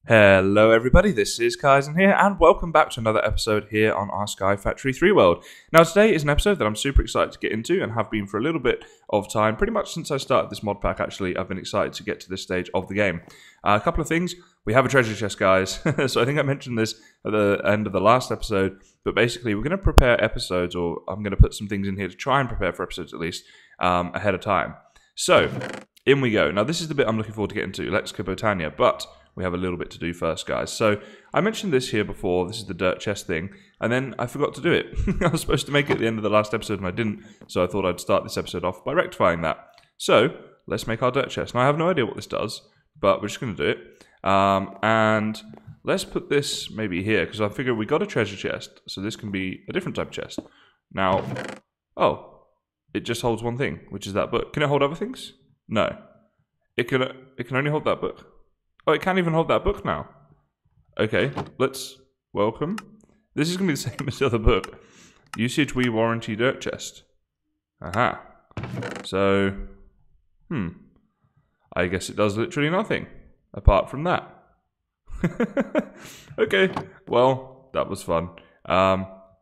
Hello everybody, this is Kysen here, and welcome back to another episode here on our SkyFactory 3 world. Now today is an episode that I'm super excited to get into, and have been for a little bit of time, pretty much since I started this mod pack actually. I've been excited to get to this stage of the game. A couple of things, we have a treasure chest guys, so I think I mentioned this at the end of the last episode, but basically we're going to prepare episodes, or I'm going to put some things in here to try and prepare for episodes at least, ahead of time. So, in we go. Now this is the bit I'm looking forward to getting to, let's go Botania, but we have a little bit to do first, guys. So, I mentioned this here before, this is the dirt chest thing, and then I forgot to do it. I was supposed to make it at the end of the last episode and I didn't, so I thought I'd start this episode off by rectifying that. So, let's make our dirt chest. Now, I have no idea what this does, but we're just going to do it. And let's put this maybe here, because I figured we got a treasure chest, so this can be a different type of chest. Now, oh, it just holds one thing, which is that book. Can it hold other things? No. It can only hold that book. Oh, it can't even hold that book now. Okay, let's welcome. This is going to be the same as the other book. Usage we warranty dirt chest. Aha. So, I guess it does literally nothing, apart from that. Okay, well, that was fun.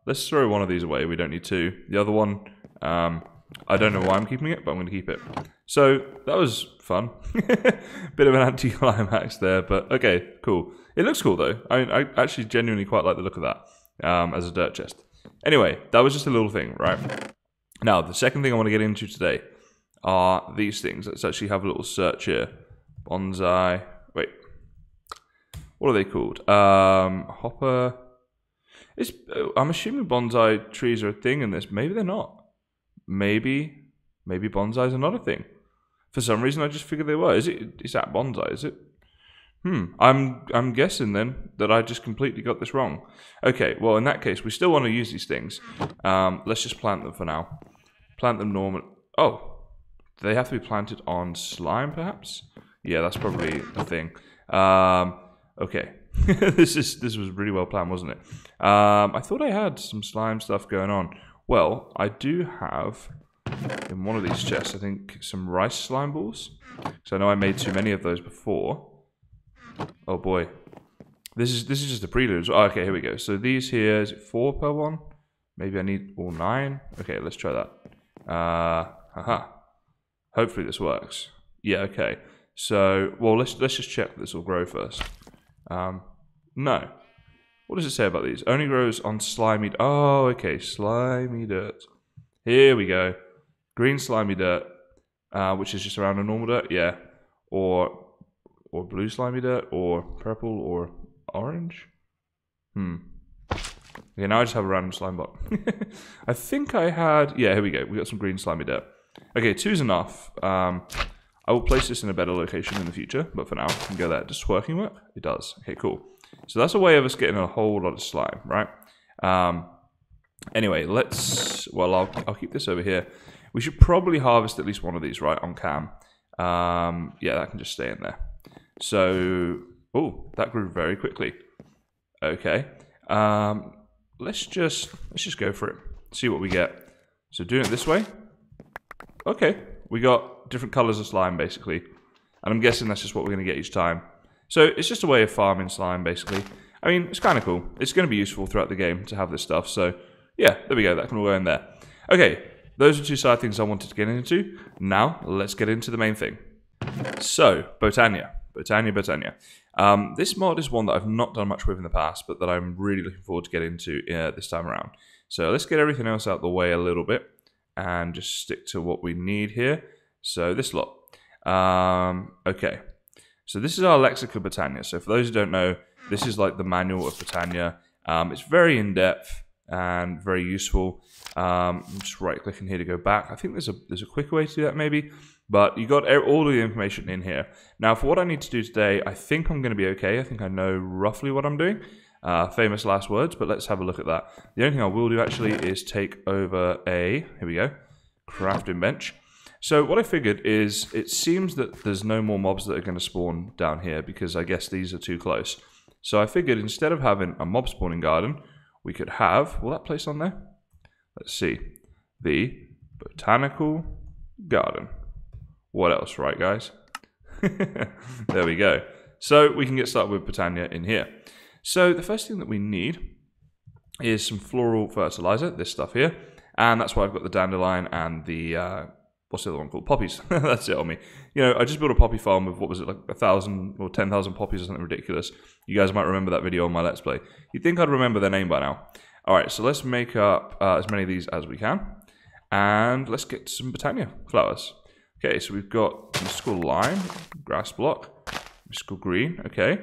Let's throw one of these away, we don't need two. The other one, I don't know why I'm keeping it, but I'm going to keep it. So, that was fun. Bit of an anti-climax there, but okay, cool. It looks cool though. I mean, I actually genuinely quite like the look of that as a dirt chest. Anyway, that was just a little thing, right? Now, the second thing I want to get into today are these things. Let's actually have a little search here. Bonsai. Wait. What are they called? Hopper. I'm assuming bonsai trees are a thing in this. Maybe they're not. Maybe bonsais are not a thing. For some reason, I just figured they were. Is that bonsai? Is it? I'm guessing then that I just completely got this wrong. Okay, well in that case, we still want to use these things. Let's just plant them for now. Plant them normal. Oh, do they have to be planted on slime, perhaps? Yeah, that's probably a thing. Okay, this was really well planned, wasn't it? I thought I had some slime stuff going on. Well, I do have in one of these chests, I think, some rice slime balls. So I know I made too many of those before. Oh boy. This is just a prelude. Oh, okay, here we go. So these here, is it 4 per one? Maybe I need all 9. Okay, let's try that. Haha. Hopefully this works. Yeah, okay. So, well, let's just check this will grow first. No. What does it say about these? Only grows on slimy. Oh, okay, slimy dirt. Here we go. Green slimy dirt, which is just around a normal dirt, yeah. Or blue slimy dirt, or purple, or orange. Okay, now I just have a random slime block. I think I had, yeah, here we go. We got some green slimy dirt. Okay, 2's enough. I will place this in a better location in the future, but for now, I can go there. Does twerking work? It does. Okay, cool. So that's a way of us getting a whole lot of slime, right? Anyway, I'll keep this over here. We should probably harvest at least one of these, right, on cam. Yeah, that can just stay in there. So, oh, that grew very quickly. Okay. Let's just go for it. See what we get. So doing it this way. Okay, we got different colors of slime, basically. And I'm guessing that's just what we're going to get each time. So it's just a way of farming slime, basically. I mean, it's kind of cool. It's going to be useful throughout the game to have this stuff. So, yeah, there we go. That can all go in there. Okay, those are 2 side things I wanted to get into. Now, let's get into the main thing. So, Botania. This mod is one that I've not done much with in the past, but that I'm really looking forward to get into this time around. So, let's get everything else out of the way a little bit and just stick to what we need here. So, this lot. Okay. So, this is our Lexicon Botania. So, for those who don't know, this is like the manual of Botania. It's very in-depth and very useful. I'm just right-clicking here to go back. I think there's a quicker way to do that, maybe. But you got all of the information in here. Now, for what I need to do today, I think I'm going to be okay. I think I know roughly what I'm doing. Famous last words, but let's have a look at that. The only thing I will do, actually, is take over here we go, crafting bench. So what I figured is, it seems that there's no more mobs that are going to spawn down here, because I guess these are too close. So I figured instead of having a mob spawning garden, we could have, will that place on there? Let's see, the botanical garden. What else, right guys? There we go. So we can get started with Botania in here. So the first thing that we need is some Floral Fertilizer, this stuff here. And that's why I've got the dandelion and the, what's the other one called? Poppies. That's it on me. You know, I just built a poppy farm with, what was it, like 1,000 or 10,000 poppies or something ridiculous. You guys might remember that video on my Let's Play. You'd think I'd remember their name by now. Alright, so let's make up as many of these as we can. And let's get some Botania flowers. Okay, so we've got mystical lime, grass block, mystical green, okay.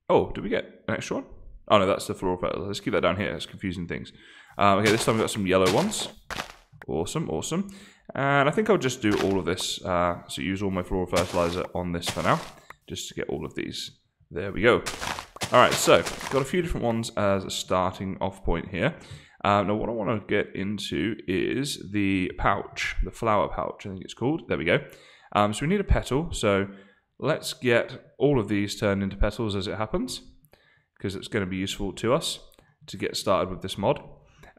Oh, did we get an extra one? Oh no, that's the floral petal. Let's keep that down here, it's confusing things. Okay, this time we've got some yellow ones. Awesome, awesome. And I think I'll just do all of this, so use all my floral fertilizer on this for now, just to get all of these. There we go. Alright, so, got a few different ones as a starting off point here. Now what I want to get into is the pouch, the flower pouch I think it's called. There we go. So we need a petal, so let's get all of these turned into petals as it happens, because it's going to be useful to us to get started with this mod.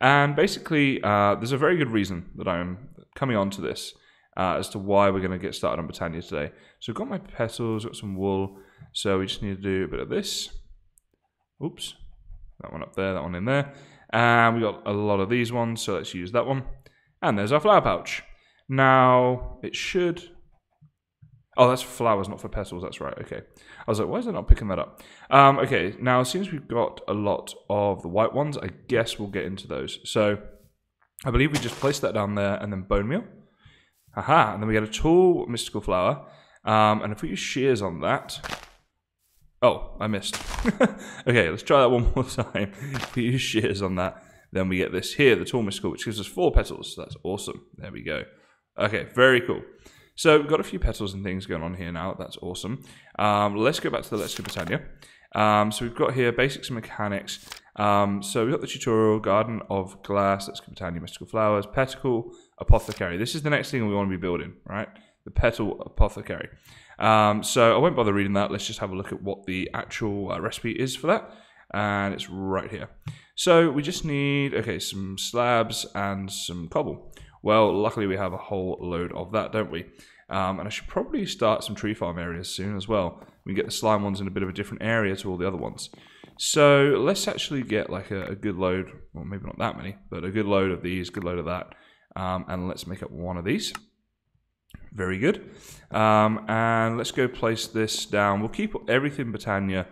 And basically, there's a very good reason that I'm coming on to this as to why we're going to get started on Botania today. So I've got my petals, got some wool, so we just need to do a bit of this. Oops, that one up there, that one in there. And we got a lot of these ones, so let's use that one. And there's our flower pouch. Now, it should... Oh, that's for flowers, not for petals, that's right, okay. I was like, why is it not picking that up? Okay, now as soon as we've got a lot of the white ones, I guess we'll get into those. So, I believe we just place that down there and then bone meal. Haha, and then we get a tall mystical flower. And if we use shears on that... Oh, I missed. Okay, let's try that one more time. If we use shears on that, then we get this here, the tall mystical, which gives us 4 petals. That's awesome. There we go. Okay, very cool. So we've got a few petals and things going on here now. That's awesome. Let's go back to the Let's Go Botania. So we've got here basics and mechanics. So we've got the tutorial, Garden of Glass, Let's Go Botania, Mystical Flowers, Petal Apothecary. This is the next thing we want to be building, right? The Petal Apothecary. So I won't bother reading that. Let's just have a look at what the actual recipe is for that. And it's right here. So we just need, okay, some slabs and some cobble. Well, luckily we have a whole load of that, don't we? And I should probably start some tree farm areas soon as well. We can get the slime ones in a bit of a different area to all the other ones. So let's actually get like a good load, well maybe not that many, but a good load of these, good load of that. And let's make up one of these. Very good. And let's go place this down. We'll keep everything Botania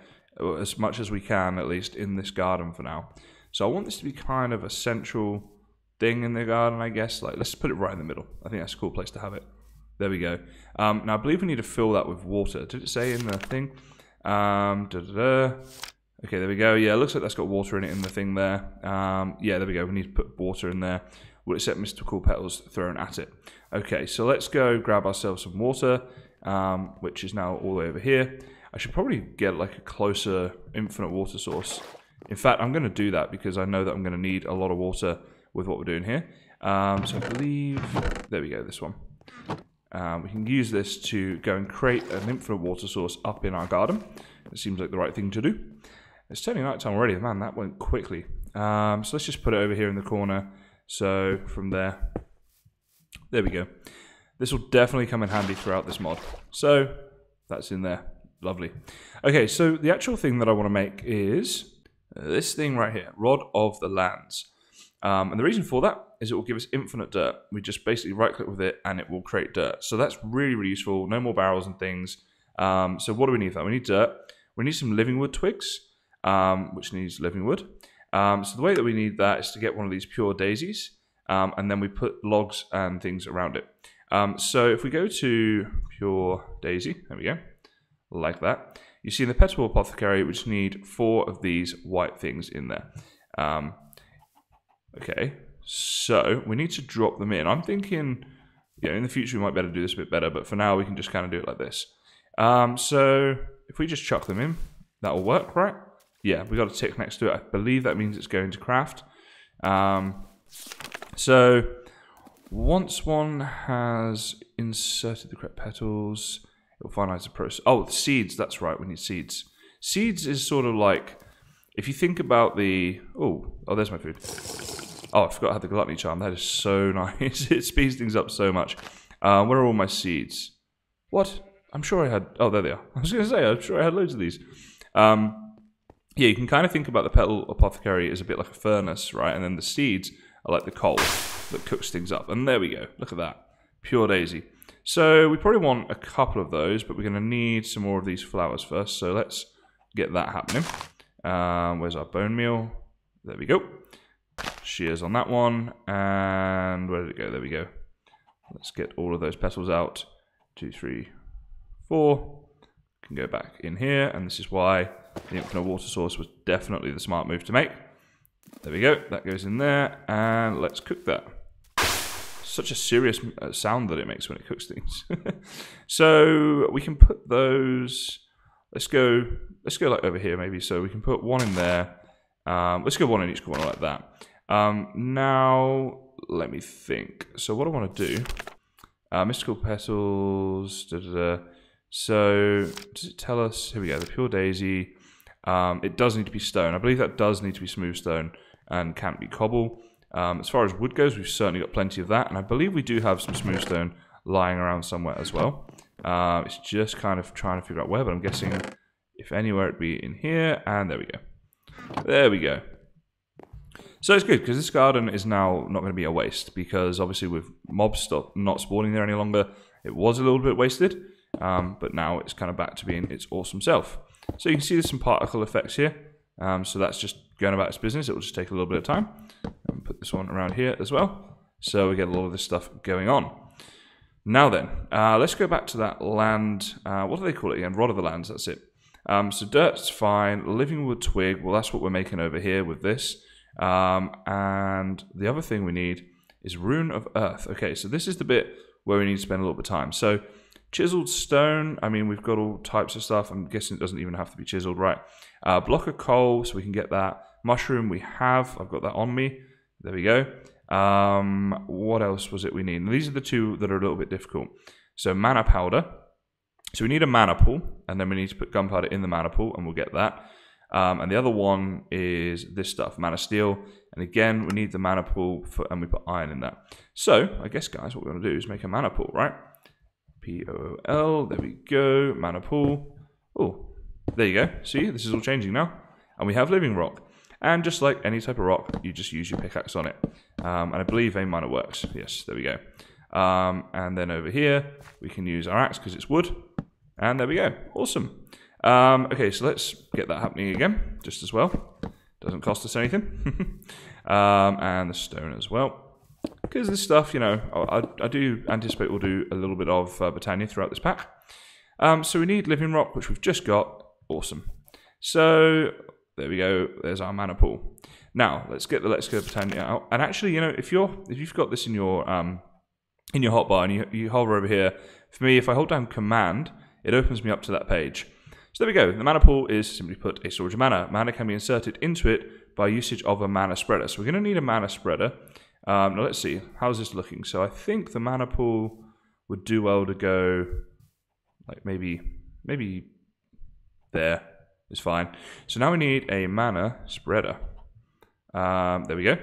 as much as we can, at least, in this garden for now. So I want this to be kind of a central thing in the garden, I guess. Like, let's put it right in the middle. I think that's a cool place to have it. There we go. Now, I believe we need to fill that with water. Did it say in the thing? Okay, there we go. Yeah, it looks like that's got water in it in the thing there. Yeah, there we go. We need to put water in there. We'll accept mystical petals thrown at it. Okay, so let's go grab ourselves some water, which is now all the way over here. I should probably get like a closer infinite water source. In fact, I'm going to do that because I know that I'm going to need a lot of water with what we're doing here. So I believe, there we go, this one. We can use this to go and create an infinite water source up in our garden. It seems like the right thing to do. It's turning night time already, man, that went quickly. So let's just put it over here in the corner. So from there we go. This will definitely come in handy throughout this mod. So that's in there. Lovely. Okay, so the actual thing that I want to make is this thing right here, Rod of the Lands. And the reason for that is it will give us infinite dirt. We just basically right click with it and it will create dirt. So that's really, really useful. No more barrels and things. So what do we need for that? We need dirt. We need some living wood twigs, which needs living wood. So the way that we need that is to get one of these pure daisies, and then we put logs and things around it. So if we go to pure daisy, there we go, like that. You see in the Petal Apothecary, we just need 4 of these white things in there. Okay, so we need to drop them in. I'm thinking, you know, in the future we might be able to do this a bit better, but for now we can just kind of do it like this. So if we just chuck them in, that will work, right? Yeah, we got a tick next to it. I believe that means it's going to craft. So once one has inserted the correct petals, it will finalize the process. Oh, the seeds. That's right. We need seeds. Seeds is sort of like, if you think about the... Oh, there's my food. Oh, I forgot I had the Gluttony Charm. That is so nice. It speeds things up so much. Where are all my seeds? What? I'm sure I had... Oh, there they are. I was going to say, I'm sure I had loads of these. Yeah, you can kind of think about the Petal Apothecary as a bit like a furnace, right? And then the seeds are like the coal that cooks things up. And there we go. Look at that. Pure daisy. So we probably want a couple of those, but we're going to need some more of these flowers first. So let's get that happening. Where's our bone meal? There we go. Shears on that one. And where did it go? There we go. Let's get all of those petals out. 2, 3, 4. Can go back in here, and this is why the infinite water source was definitely the smart move to make. There we go. That goes in there, and let's cook that. Such a serious sound that it makes when it cooks things. So we can put those. Let's go like over here maybe. So we can put one in there. Let's go one in each corner like that. Now let me think. So what I want to do. Mystical petals. So does it tell us? Here we go. The pure daisy. It does need to be stone. I believe that does need to be smooth stone and can't be cobble. As far as wood goes, we've certainly got plenty of that, and I believe we do have some smooth stone lying around somewhere as well. It's just kind of trying to figure out where, but I'm guessing if anywhere it'd be in here, and there we go. There we go. So it's good, because this garden is now not going to be a waste, because obviously with mobs not spawning there any longer, it was a little bit wasted, but now it's kind of back to being its awesome self. So you can see there's some particle effects here, so that's just going about its business. It will just take a little bit of time. And put this one around here as well, so we get a lot of this stuff going on. Now then, let's go back to that land. What do they call it again? Rod of the lands, that's it. So dirt's fine. Living wood twig, well, that's what we're making over here with this. And the other thing we need is Rune of Earth. Okay, so this is the bit where we need to spend a little bit of time. So chiseled stone, I mean, we've got all types of stuff. I'm guessing it doesn't even have to be chiseled, right? Block of coal, so we can get that. Mushroom we have. I've got that on me. There we go. What else was it we need? And these are the two that are a little bit difficult. So mana powder. So we need a mana pool, and then we need to put gunpowder in the mana pool, and we'll get that. And the other one is this stuff, mana steel. And again, we need the mana pool, and we put iron in that. So I guess, guys, what we're going to do is make a mana pool, right? P-O-O-L. There we go. Mana pool. Oh, there you go. See, this is all changing now. And we have living rock. And just like any type of rock, you just use your pickaxe on it. And I believe vein miner works. Yes, there we go. And then over here, we can use our axe because it's wood. And there we go. Awesome. Okay, so let's get that happening again, just as well. Doesn't cost us anything. And the stone as well. Because this stuff, you know, I do anticipate we'll do a little bit of Botania throughout this pack. So we need living rock, which we've just got. Awesome. So there we go. There's our mana pool. Now let's get the Let's Go Botania out. And actually, you know, if you've got this in your hotbar and you hover over here, for me, if I hold down Command, it opens me up to that page. So there we go. The mana pool is simply put a storage of mana. Mana can be inserted into it by usage of a mana spreader. So we're going to need a mana spreader. Now let's see. How's this looking? So I think the mana pool would do well to go like maybe there is fine. So now we need a mana spreader. There we go.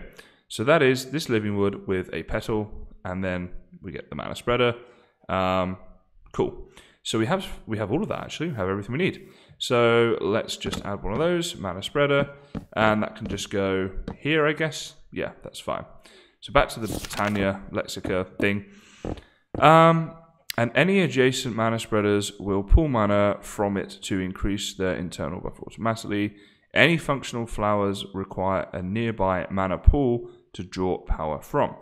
So that is this living wood with a petal, and then we get the mana spreader. Cool. So we have all of that actually. We have everything we need. So let's just add one of those, mana spreader, and that can just go here, I guess. Yeah, that's fine. So back to the Botania Lexica thing. And any adjacent mana spreaders will pull mana from it to increase their internal buffer automatically. Any functional flowers require a nearby mana pool to draw power from.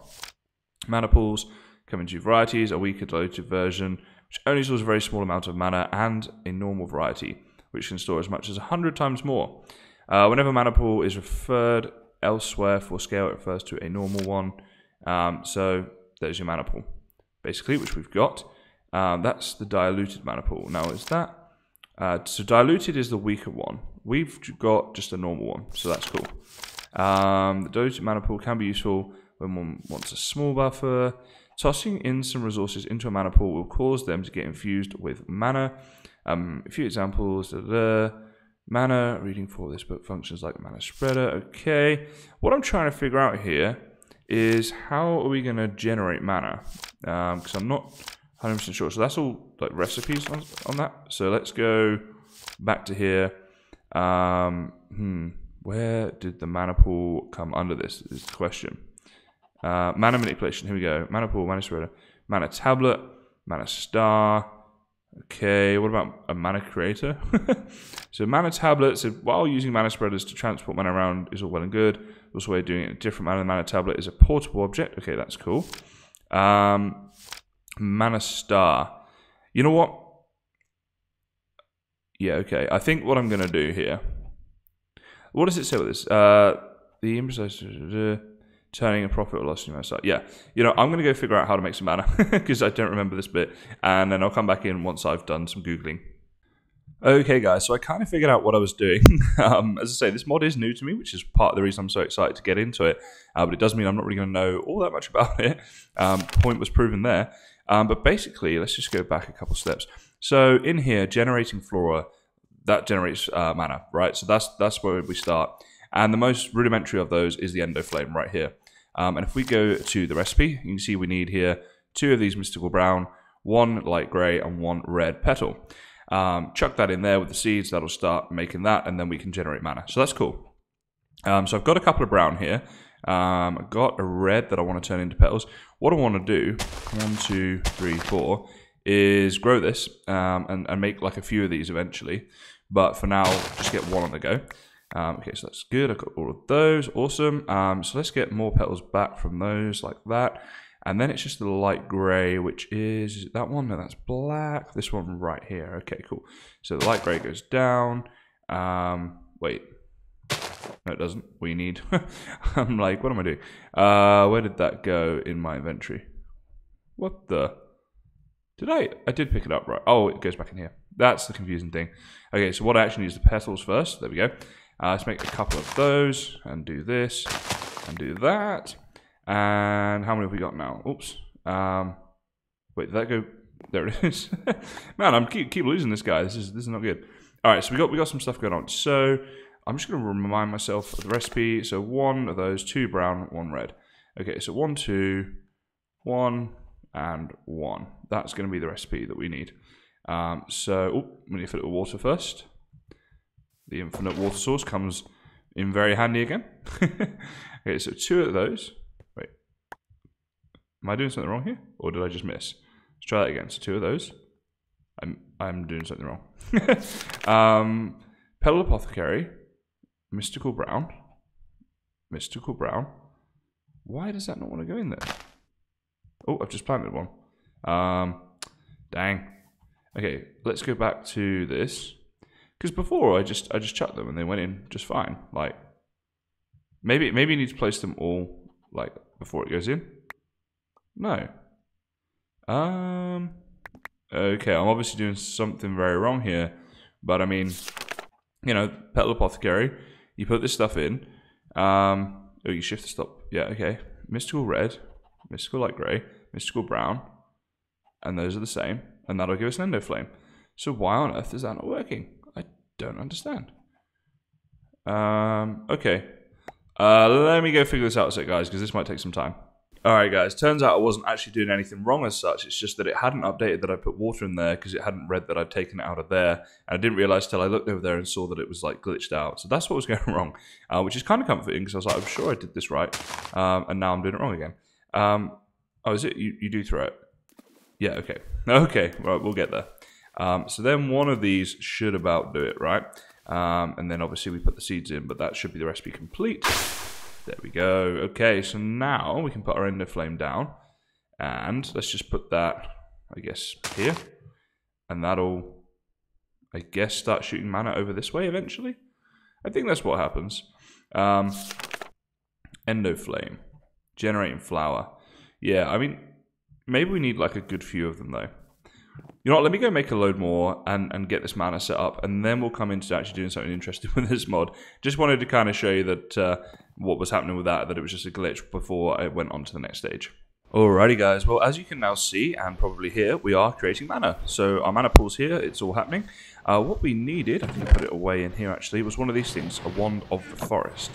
Mana pools come in 2 varieties, a weaker diluted version, which only stores a very small amount of mana, and a normal variety, which can store as much as 100 times more. Whenever mana pool is referred elsewhere for scale, it refers to a normal one. So there's your mana pool, basically, which we've got. That's the diluted mana pool. Now, is that... so diluted is the weaker one. We've got just a normal one, so that's cool. The diluted mana pool can be useful when one wants a small buffer. Tossing in some resources into a mana pool will cause them to get infused with mana. A few examples. Mana, reading for this book functions like mana spreader. Okay. What I'm trying to figure out here is how are we going to generate mana? Because I'm not 100% sure. So that's all like recipes on that. So let's go back to here. Where did the mana pool come under this is the question. Mana manipulation, here we go. Mana pool, mana spreader, mana tablet, mana star. Okay, what about a mana creator? So mana tablet said, while using mana spreaders to transport mana around is all well and good. Also, a way of doing it in a different manner. The mana tablet is a portable object. Okay, that's cool. Mana star. You know what? Yeah, okay. I think what I'm going to do here. What does it say with this? The imprecise turning a profit or loss in your side. Yeah, you know, I'm going to go figure out how to make some mana because I don't remember this bit, and then I'll come back in once I've done some googling. Okay, guys, so I kind of figured out what I was doing. As I say, this mod is new to me, which is part of the reason I'm so excited to get into it. But it does mean I'm not really going to know all that much about it. Point was proven there. But basically, let's just go back a couple steps. So in here, generating flora, that generates mana, right? So that's where we start. And the most rudimentary of those is the Endoflame right here. And if we go to the recipe, you can see we need here 2 of these mystical brown, 1 light grey, and 1 red petal. Chuck that in there with the seeds, that'll start making that, and then we can generate mana. So that's cool. So I've got a couple of brown here. I've got a red that I want to turn into petals. What I want to do, 1, 2, 3, 4, is grow this and make like a few of these eventually. But for now, just get 1 on the go. Okay, so that's good. I've got all of those. Awesome. So let's get more petals back from those like that. And then it's just the light grey, which is that one. No, that's black. This one right here. Okay, cool. So the light grey goes down. Wait. No, it doesn't. We need. I'm like, what am I doing? Where did that go in my inventory? What the? I did pick it up, right? Oh, it goes back in here. That's the confusing thing. Okay, so what I actually need is the petals first. There we go. Let's make a couple of those and do this and do that. And how many have we got now? Oops. Wait, did that go? There it is. Man, I'm keep losing this guy. This is not good. All right, so we got some stuff going on. So I'm just going to remind myself of the recipe. So 1 of those, 2 brown, 1 red. Okay, so 1, 2, 1, and 1. That's going to be the recipe that we need. So we need to fill it with water first. The infinite water source comes in very handy again. Okay, so 2 of those. Wait, am I doing something wrong here, or did I just miss? Let's try that again. So 2 of those. I'm doing something wrong. Petal Apothecary, mystical brown. Why does that not want to go in there? Oh, I've just planted one. Dang. Okay, let's go back to this. Because before I just chucked them and they went in just fine. Like maybe you need to place them all like before it goes in. No. Okay, I'm obviously doing something very wrong here. But I mean, you know, Petal Apothecary, you put this stuff in. Oh, you shift the stop. Yeah, okay. Mystical red, mystical light grey, mystical brown, and those are the same. And that'll give us an Endoflame. So why on earth is that not working? I don't understand. Okay. Let me go figure this out a sec, guys, because this might take some time. Alright, guys. Turns out I wasn't actually doing anything wrong as such. It's just that it hadn't updated that I put water in there because it hadn't read that I'd taken it out of there. And I didn't realize till I looked over there and saw that it was like glitched out. So that's what was going wrong, which is kind of comforting because I was like, I'm sure I did this right. And now I'm doing it wrong again. Oh, is it? You do throw it? Yeah, okay. Okay, right, we'll get there. So then one of these should about do it, right? And then obviously we put the seeds in, but that should be the recipe complete. There we go. Okay, so now we can put our Endoflame down. And let's just put that, I guess, here. And that'll, I guess, start shooting mana over this way eventually. I think that's what happens. Endoflame. Generating flower. Yeah, I mean, maybe we need like a good few of them though. You know what, let me go make a load more and get this mana set up, and then we'll come into actually doing something interesting with this mod. Just wanted to kind of show you that what was happening with that it was just a glitch before I went on to the next stage. Alrighty guys, well as you can now see and probably hear, we are creating mana. So our mana pool's here, it's all happening. What we needed, I think I put it away in here actually, was one of these things, a Wand of the Forest.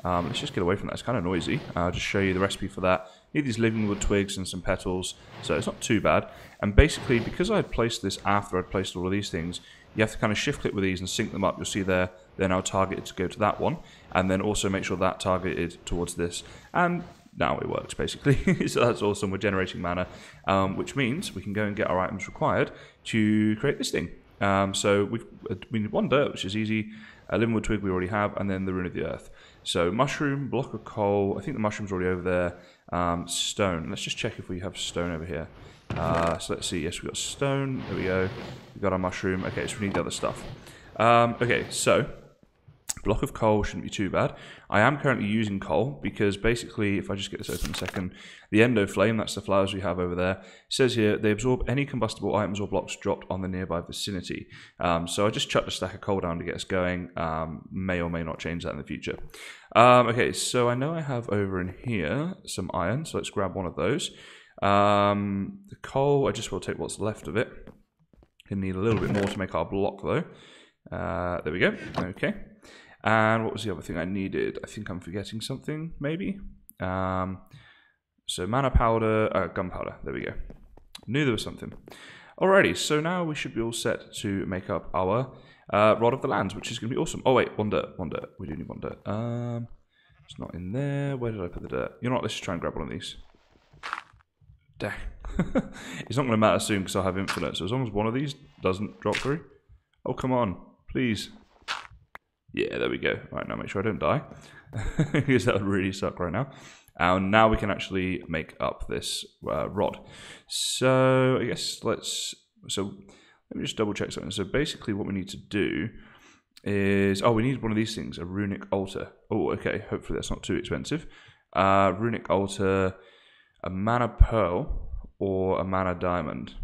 Let's just get away from that. It's kind of noisy. I'll just show you the recipe for that. You need these living wood twigs and some petals, so it's not too bad. And basically, because I had placed this after I'd placed all of these things, you have to kind of shift click with these and sync them up. You'll see they're now targeted to go to that one, and then also make sure that targeted towards this. And now it works, basically. So that's awesome. We're generating mana, which means we can go and get our items required to create this thing. So we need 1 dirt, which is easy. A living wood twig we already have, and then the Rune of the Earth. So mushroom, block of coal. I think the mushroom's already over there. Stone. Let's just check if we have stone over here. So let's see. Yes, we got stone. There we go. We got our mushroom. Okay, so we need the other stuff. Okay, so block of coal shouldn't be too bad. I am currently using coal because basically, if I just get this open a second, the endo flame, that's the flowers we have over there, says here they absorb any combustible items or blocks dropped on the nearby vicinity. So I just chucked a stack of coal down to get us going. May or may not change that in the future. Okay, so I know I have over in here some iron, so let's grab one of those. The coal, I just will take what's left of it. We need a little bit more to make our block though. There we go. Okay. And what was the other thing I needed? I think I'm forgetting something, maybe. So mana powder, gunpowder. There we go. Knew there was something. Alrighty, so now we should be all set to make up our Rod of the Lands, which is going to be awesome. Oh wait, 1 dirt. We do need 1 dirt. It's not in there. Where did I put the dirt? You know what? Let's just try and grab one of these. Dang. It's not going to matter soon because I'll have infinite. So as long as one of these doesn't drop through. Oh, come on. Please. Yeah, there we go. Right, now make sure I don't die. Because that would really suck right now. And now we can actually make up this rod. So I guess let me just double check something. So basically what we need to do is, we need one of these things, a runic altar. Oh, okay, hopefully that's not too expensive. Runic altar, a mana pearl, or a mana diamond.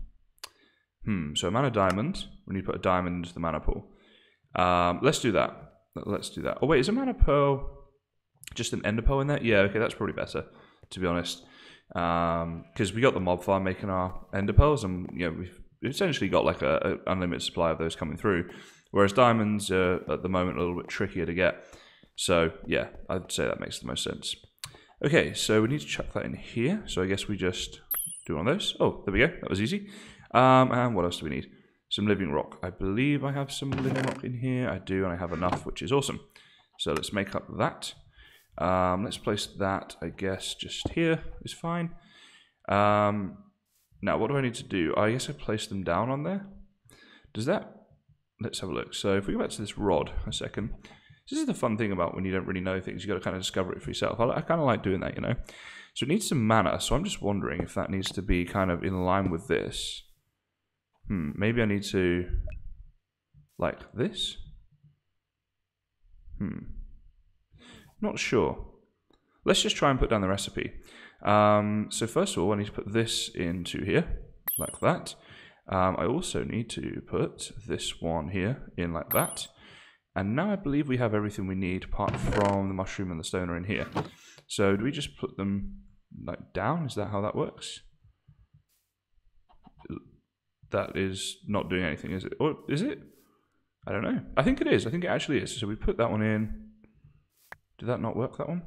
So a mana diamond, we need to put a diamond into the mana pool. Let's do that. Oh wait, is a mana pearl just an ender pearl in there? Yeah, okay, that's probably better, to be honest. Because we got the mob farm making our ender pearls, and we've essentially got like an unlimited supply of those coming through. Whereas diamonds are at the moment a little bit trickier to get. So yeah, I'd say that makes the most sense. Okay, so we need to chuck that in here. So I guess we just do one of those. Oh, there we go. That was easy. And what else do we need? Some living rock. I believe I have some living rock in here. I do, and I have enough, which is awesome. So let's make up that. Let's place that, I guess, just here is fine. Now, what do I need to do? I guess I place them down on there. Does that... Let's have a look. So if we go back to this rod a second. This is the fun thing about when you don't really know things. You've got to kind of discover it for yourself. I kind of like doing that, So it needs some mana. So I'm just wondering if that needs to be kind of in line with this. Maybe I need to... like this? Not sure. Let's just try and put down the recipe. So first of all, I need to put this into here, like that. I also need to put this one here in like that. And now I believe we have everything we need, apart from the mushroom and the stone are in here. So do we just put them like down? Is that how that works? That is not doing anything, is it? Or is it? I don't know. I think it is. I think it actually is. So we put that one in. Did that not work, that one?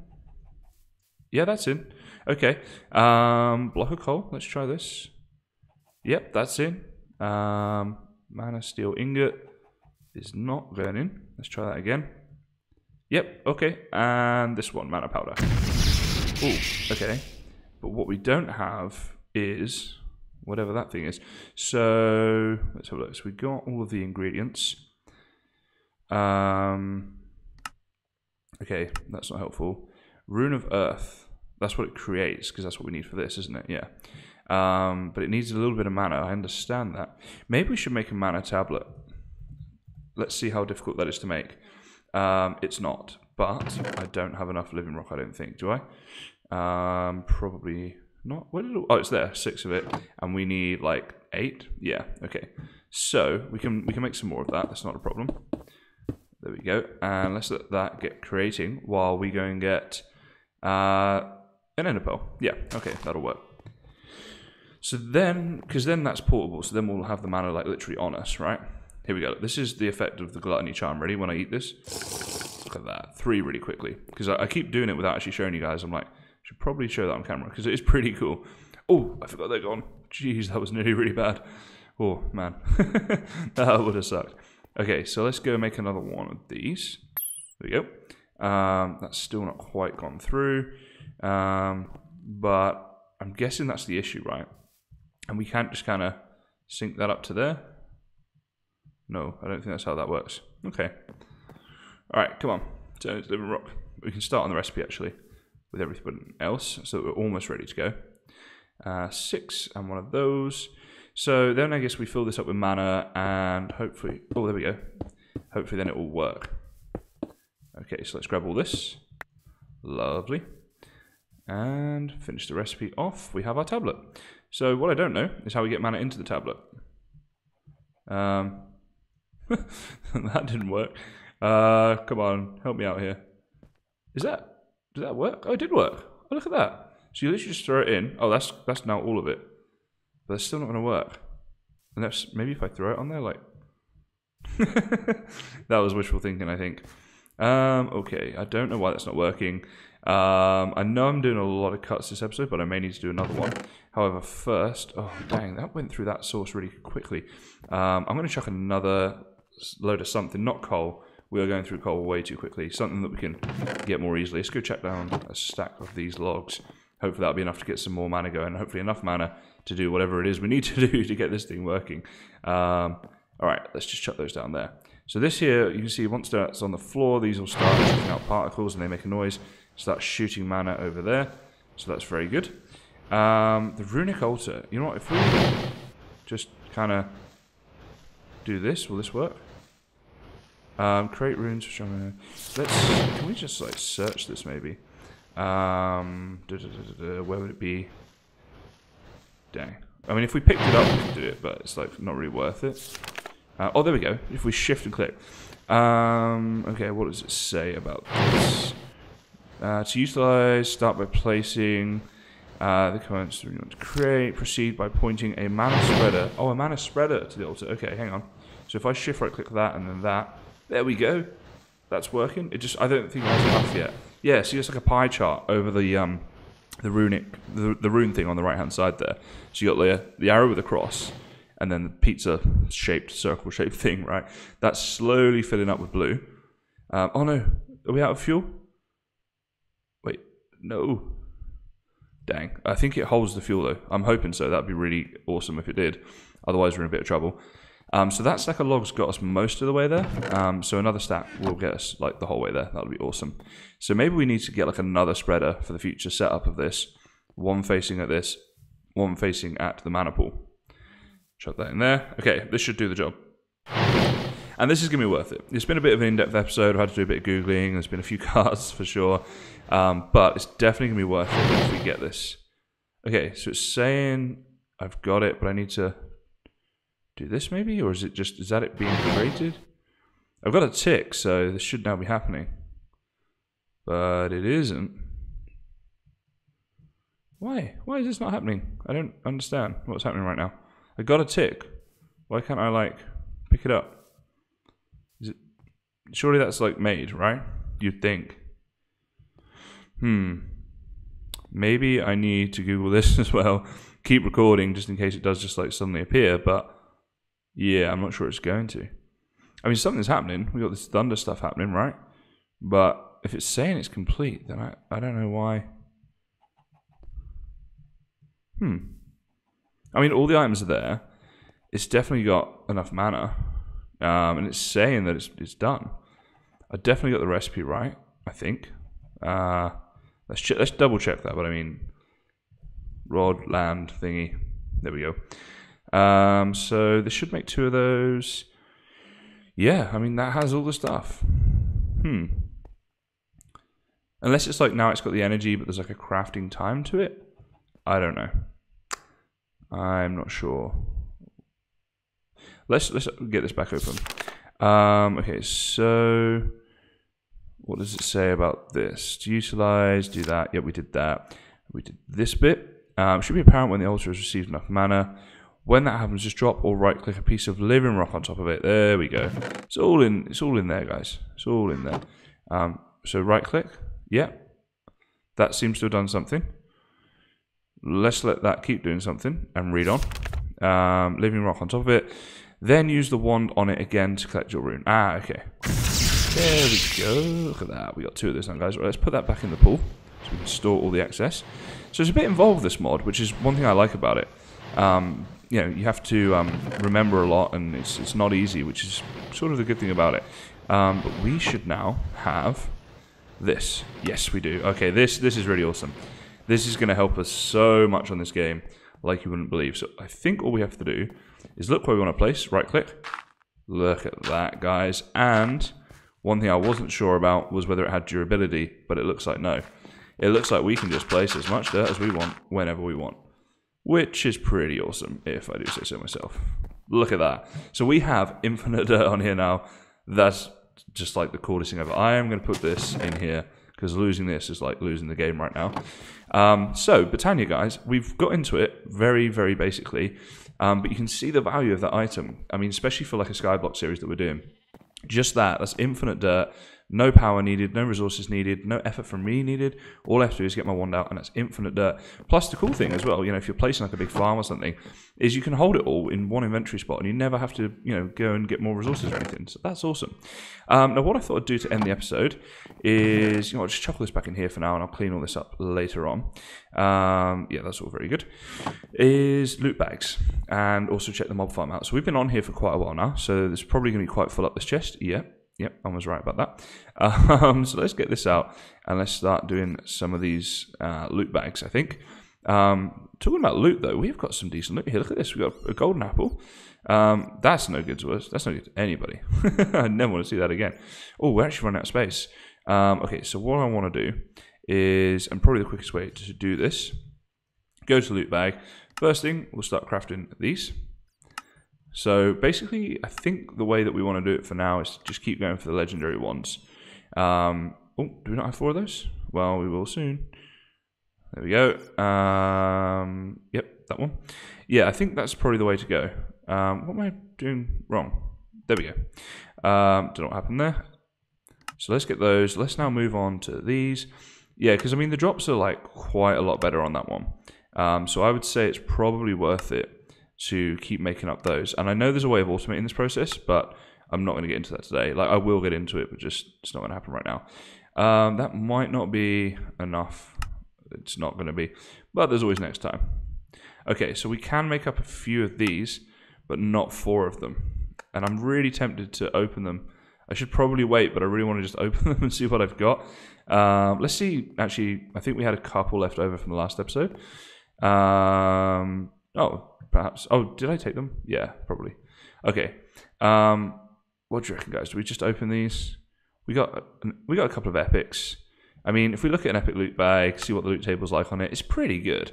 Yeah, that's in. Okay. Block of coal. Let's try this. Yep, that's in. Mana steel ingot is not going in. Let's try that again. Yep, okay. And this one, mana powder. Ooh, okay. But what we don't have is whatever that thing is. So let's have a look. So we got all of the ingredients. Okay, that's not helpful. Rune of Earth. That's what it creates, because that's what we need for this, isn't it? Yeah. But it needs a little bit of mana. I understand that. Maybe we should make a mana tablet. Let's see how difficult that is to make. It's not, but I don't have enough living rock, I don't think. Do I? Probably not. Where did it... Oh, it's there. 6 of it. And we need like 8. Yeah, okay. So we can make some more of that. That's not a problem. There we go. And let's let that get creating while we go and get an ender pearl. Yeah, okay, that'll work. So then, because then that's portable, so then we'll have the mana like literally on us, right? Here we go. This is the effect of the Gluttony Charm. Ready when I eat this? look at that. 3 really quickly. Because I keep doing it without actually showing you guys. I'm like, I should probably show that on camera because it is pretty cool. Oh, I forgot they're gone. Jeez, that was nearly really bad. Oh, man. That would have sucked. Okay, so let's go make another one of these. There we go. That's still not quite gone through. But I'm guessing that's the issue, right? And we can't just kind of sync that up to there. No, I don't think that's how that works. Okay. Alright, come on. So it's living rock. We can start on the recipe, actually, with everything else. So we're almost ready to go. 6 and one of those. So then I guess we fill this up with mana and hopefully... Oh, there we go. Hopefully then it will work. Okay, so let's grab all this. Lovely. And finish the recipe off. We have our tablet. So what I don't know is how we get mana into the tablet. That didn't work. Come on, help me out here. Did that work? Oh, it did work. Oh, look at that. So you literally just throw it in. Oh, that's now all of it. But it's still not going to work. Unless maybe if I throw it on there, like that was wishful thinking, I think. Okay, I don't know why that's not working. I know I'm doing a lot of cuts this episode, but I may need to do another one. However, first, oh dang, that went through that source really quickly. I'm going to chuck another load of something, not coal. We are going through coal way too quickly. Something that we can get more easily. Let's go check down a stack of these logs. Hopefully that'll be enough to get some more mana going. Hopefully enough mana to do whatever it is we need to do to get this thing working. Alright, let's just chuck those down there. So this here, you can see once that's on the floor, these will start shooting out particles and they make a noise. Start shooting mana over there. So that's very good. The runic altar. You know what, if we just kind of do this, will this work? Create runes for shaman. Can we just like search this maybe? Where would it be? Dang. I mean, if we picked it up, we could do it, but it's like not really worth it. Oh, there we go. If we shift and click. Okay, what does it say about this? To utilize, start by placing the commands you want to create. Proceed by pointing a mana spreader. Oh, a mana spreader to the altar. Okay, hang on. So if I shift right click that and then that, there we go. That's working. It just, I don't think it has enough yet. Yeah, see, it's like a pie chart over the rune thing on the right hand side there. So you got the arrow with a cross, and then the pizza shaped, circle shaped thing, right? That's slowly filling up with blue. Oh no, are we out of fuel? Wait, no. Dang, I think it holds the fuel though. I'm hoping so. That'd be really awesome if it did. Otherwise, we're in a bit of trouble. So that stack of logs got us most of the way there. So another stack will get us like the whole way there. That'll be awesome. So maybe we need to get like another spreader for the future setup of this. One facing at this, one facing at the mana pool. Chuck that in there. Okay, this should do the job. And this is going to be worth it. It's been a bit of an in-depth episode. I've had to do a bit of Googling. There's been a few cards for sure. But it's definitely going to be worth it if we get this. Okay, so it's saying I've got it, but I need to do this maybe? Or is that it being created? I've got a tick, so this should now be happening. But it isn't. Why? Why is this not happening? I don't understand what's happening right now. I got a tick. Why can't I like pick it up? Is it? Surely that's like made, right? You'd think. Maybe I need to Google this as well. Keep recording just in case it does just like suddenly appear, but yeah, I'm not sure it's going to. I mean, something's happening. We got this thunder stuff happening, right? But if it's saying it's complete, then I don't know why. I mean, all the items are there. It's definitely got enough mana, and it's saying that it's done. I definitely got the recipe right, I think. Let's double check that. But I mean, rod, land, thingy. There we go. So this should make 2 of those. Yeah, I mean that has all the stuff. Unless it's like now it's got the energy, but there's like a crafting time to it. I don't know. I'm not sure. Let's get this back open. Okay, so what does it say about this? To utilize, do that. Yep, we did that. We did this bit. Should be apparent when the altar has received enough mana. When that happens, just drop or right click a piece of living rock on top of it. There we go. It's all in there, guys. It's all in there. So right click, yeah, that seems to have done something. Let's let that keep doing something and read on. Living rock on top of it. Then use the wand on it again to collect your rune. Okay. There we go. Look at that. We got 2 of this now, guys. Right, let's put that back in the pool so we can store all the excess. So it's a bit involved, this mod, which is one thing I like about it. You know, you have to remember a lot, and it's not easy, which is sort of the good thing about it. But we should now have this. Yes, we do. Okay, this is really awesome. This is going to help us so much on this game, like you wouldn't believe. So I think all we have to do is look where we want to place, right click. Look at that, guys. And one thing I wasn't sure about was whether it had durability, but it looks like no. It looks like we can just place as much dirt as we want, whenever we want. Which is pretty awesome, if I do say so myself. Look at that. So we have infinite dirt on here now. That's just like the coolest thing ever. I am going to put this in here, because losing this is like losing the game right now. So, Botania, guys, we've got into it very, very basically. But you can see the value of that item. I mean, especially for like a Skyblock series that we're doing. Just that's infinite dirt. No power needed, no resources needed, no effort from me needed. All I have to do is get my wand out, and that's infinite dirt. Plus, the cool thing as well, you know, if you're placing like a big farm or something, is you can hold it all in one inventory spot, and you never have to, you know, go and get more resources or anything. So that's awesome. Now, what I thought I'd do to end the episode is, you know, I'll just chuck this back in here for now, and I'll clean all this up later on. Yeah, that's all very good. Is loot bags, and also check the mob farm out. So we've been on here for quite a while now, so there's probably going to be quite full up this chest. Yep, I was right about that. So let's get this out and let's start doing some of these loot bags, I think. Talking about loot, though, we've got some decent loot here. Look at this. We've got a golden apple. That's no good to us. That's no good to anybody. I never want to see that again. Oh, we're actually running out of space. Okay, so what I want to do is, and probably the quickest way to do this, go to the loot bag. First thing, we'll start crafting these. So basically, I think the way that we want to do it for now is to just keep going for the legendary ones. Oh, do we not have 4 of those? Well, we will soon. There we go. Yep, that one. Yeah, I think that's probably the way to go. What am I doing wrong? There we go. Don't know what happened there. So let's get those. Let's now move on to these. Yeah, because I mean the drops are like quite a lot better on that one. So I would say it's probably worth it to keep making up those. And I know there's a way of automating this process, but I'm not going to get into that today. Like, I will get into it, but just it's not going to happen right now. That might not be enough. It's not going to be, but there's always next time. Okay, so we can make up a few of these, but not 4 of them. And I'm really tempted to open them. I should probably wait, but I really want to just open them and see what I've got. Let's see. Actually, I think we had a couple left over from the last episode. Oh, perhaps. Oh, did I take them? Yeah, probably. Okay. What do you reckon, guys? Do we just open these? We got a couple of epics. I mean, if we look at an epic loot bag, see what the loot table's like on it, it's pretty good.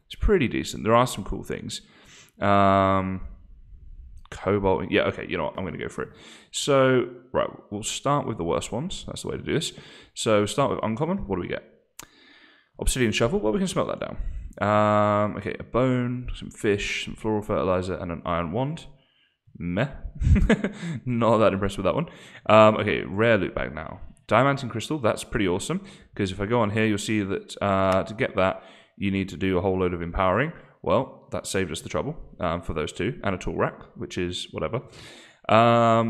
It's pretty decent. There are some cool things. Cobalt. Yeah, okay, you know what? I'm going to go for it. So, right, we'll start with the worst ones. That's the way to do this. So, start with uncommon. What do we get? Obsidian shovel. Well, we can smelt that down. Okay, a bone, some fish, some floral fertilizer, and an iron wand. Meh. Not that impressed with that one. Okay, rare loot bag now. Diamantine crystal, that's pretty awesome, because if I go on here, you'll see that to get that, you need to do a whole load of empowering. Well, that saved us the trouble for those 2, and a tool rack, which is whatever.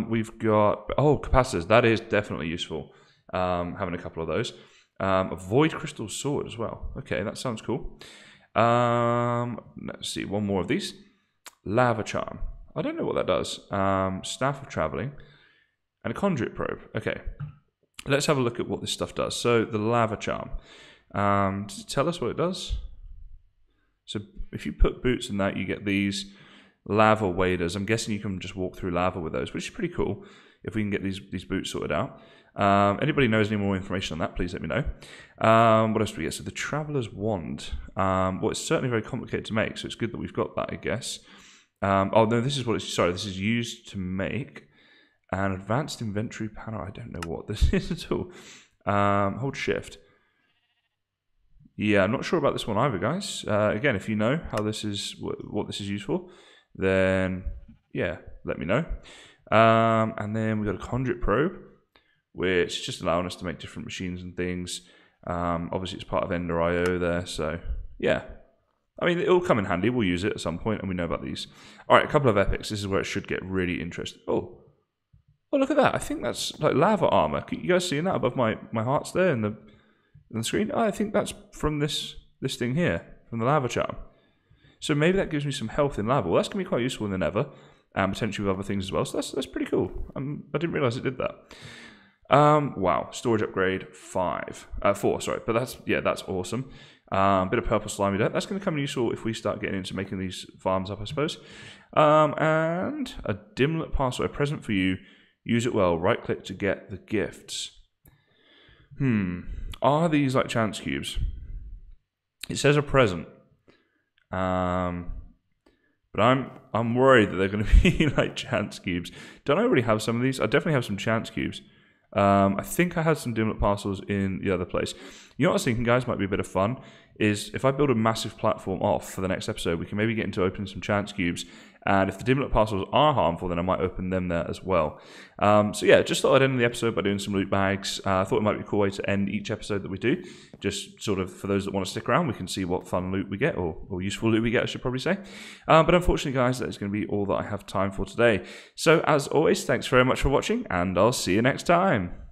We've got, capacitors, that is definitely useful, having a couple of those. A void crystal sword as well. Okay, that sounds cool. Let's see, one more of these. Lava charm. I don't know what that does. Staff of traveling. And a conduit probe. Okay. Let's have a look at what this stuff does. So, the lava charm. Does it tell us what it does? So, if you put boots in that, you get these lava waders. I'm guessing you can just walk through lava with those, which is pretty cool if we can get these boots sorted out. Anybody knows any more information on that, please let me know. What else do we get? So the Traveler's Wand. Well, it's certainly very complicated to make, so it's good that we've got that, I guess. Oh, no, this is what it's... Sorry, this is used to make an advanced inventory panel. I don't know what this is at all. Hold shift. Yeah, I'm not sure about this one either, guys. Again, if you know how this is, what this is used for, then, yeah, let me know. And then we've got a conduit probe. which is just allowing us to make different machines and things. Obviously, it's part of Ender IO there, so yeah. I mean, it'll come in handy. We'll use it at some point, and we know about these. All right, a couple of epics. This is where it should get really interesting. Oh, look at that. I think that's like lava armor. You guys seeing that above my hearts there in the screen? Oh, I think that's from this thing here, from the lava charm. So maybe that gives me some health in lava. Well, that's going to be quite useful in the nether, and potentially with other things as well. So that's pretty cool. I didn't realize it did that. Wow, storage upgrade 4, sorry. But that's awesome. Bit of purple slimy dirt. That's going to come in useful if we start getting into making these farms up, I suppose. And a dimlet parcel, a present for you. Use it well. Right click to get the gifts. Are these like chance cubes? It says a present. But I'm worried that they're going to be like chance cubes. Don't I already have some of these? I definitely have some chance cubes. I think I had some dimlet parcels in the other place. You know what I was thinking, guys, might be a bit of fun, is if I build a massive platform off for the next episode, we can maybe get into opening some chance cubes, and if the dimlet parcels are harmful, then I might open them there as well. So yeah, just thought I'd end the episode by doing some loot bags. I thought it might be a cool way to end each episode that we do, just sort of for those that want to stick around, we can see what fun loot we get, or useful loot we get, I should probably say. But unfortunately, guys, that is going to be all that I have time for today. So as always, thanks very much for watching, and I'll see you next time.